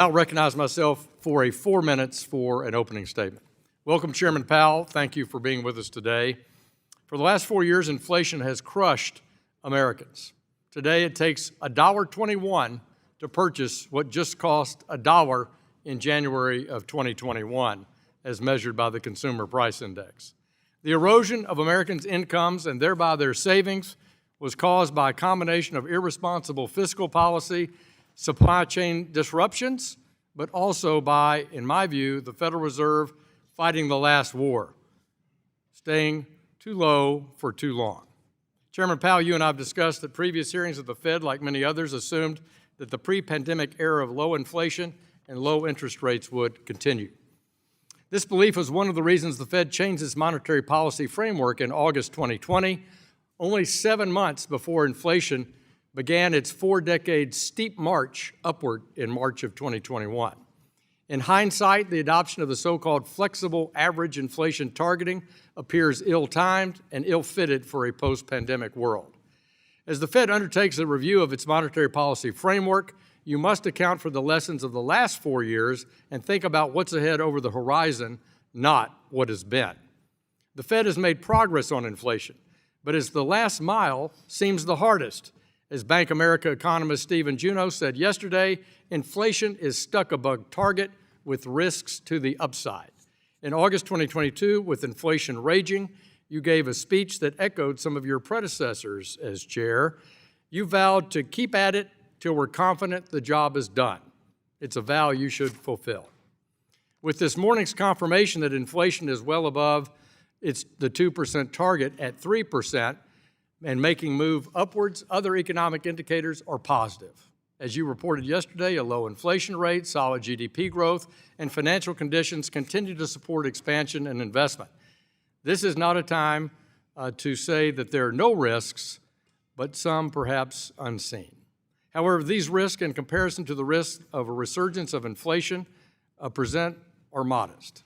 I'll recognize myself for 4 minutes for an opening statement. Welcome, Chairman Powell. Thank you for being with us today. For the last 4 years, inflation has crushed Americans. Today, it takes $1.21 to purchase what just cost $1 in January of 2021, as measured by the Consumer Price Index. The erosion of Americans' incomes and thereby their savings was caused by a combination of irresponsible fiscal policy, supply chain disruptions, but also by, in my view, the Federal Reserve fighting the last war, staying too low for too long. Chairman Powell, you and I have discussed that previous hearings of the Fed, like many others, assumed that the pre-pandemic era of low inflation and low interest rates would continue. This belief was one of the reasons the Fed changed its monetary policy framework in August 2020, only 7 months before inflation began its 4-decade steep march upward in March of 2021. In hindsight, the adoption of the so-called flexible average inflation targeting appears ill-timed and ill-fitted for a post-pandemic world. As the Fed undertakes a review of its monetary policy framework, you must account for the lessons of the last 4 years and think about what's ahead over the horizon, not what has been. The Fed has made progress on inflation, but as the last mile seems the hardest. As Bank of America economist Stephen Juneau said yesterday, inflation is stuck above target with risks to the upside. In August 2022, with inflation raging, you gave a speech that echoed some of your predecessors as chair. You vowed to keep at it till we're confident the job is done. It's a vow you should fulfill. With this morning's confirmation that inflation is well above the 2% target at 3%, and making move upwards, other economic indicators are positive. As you reported yesterday, a low inflation rate, solid GDP growth, and financial conditions continue to support expansion and investment. This is not a time to say that there are no risks, but some perhaps unseen. However, these risks, in comparison to the risk of a resurgence of inflation, are modest.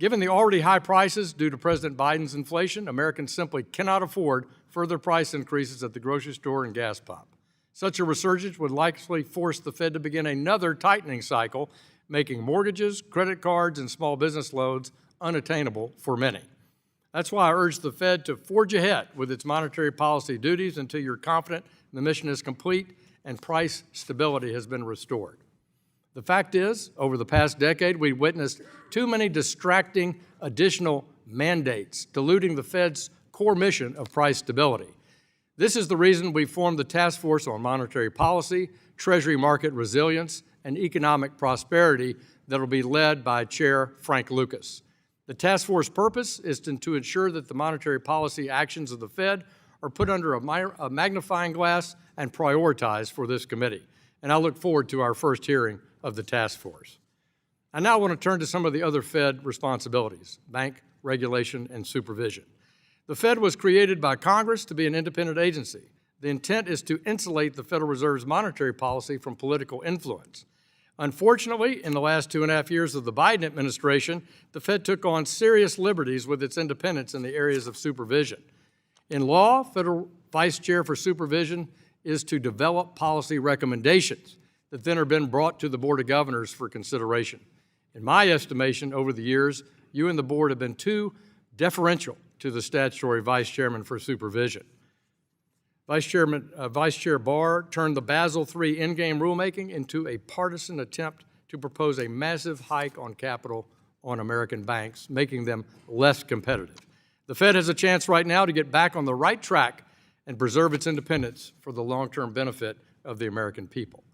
Given the already high prices due to President Biden's inflation, Americans simply cannot afford further price increases at the grocery store and gas pump. Such a resurgence would likely force the Fed to begin another tightening cycle, making mortgages, credit cards, and small business loans unattainable for many. That's why I urge the Fed to forge ahead with its monetary policy duties until you're confident the mission is complete and price stability has been restored. The fact is, over the past decade, we've witnessed too many distracting additional mandates, diluting the Fed's core mission of price stability. This is the reason we formed the Task Force on Monetary Policy, Treasury Market Resilience, and Economic Prosperity that will be led by Chair Frank Lucas. The task force purpose is to ensure that the monetary policy actions of the Fed are put under a magnifying glass and prioritized for this committee. And I look forward to our first hearing of the task force. I now want to turn to some of the other Fed responsibilities: bank regulation and supervision. The Fed was created by Congress to be an independent agency. The intent is to insulate the Federal Reserve's monetary policy from political influence. Unfortunately, in the last 2.5 years of the Biden administration, the Fed took on serious liberties with its independence in the areas of supervision. In law, Federal Vice Chair for Supervision is to develop policy recommendations that then are been brought to the Board of Governors for consideration. In my estimation, over the years, you and the Board have been too deferential to the statutory Vice Chairman for Supervision. Vice Chair Barr turned the Basel III endgame rulemaking into a partisan attempt to propose a massive hike on capital on American banks, making them less competitive. The Fed has a chance right now to get back on the right track and preserve its independence for the long-term benefit of the American people.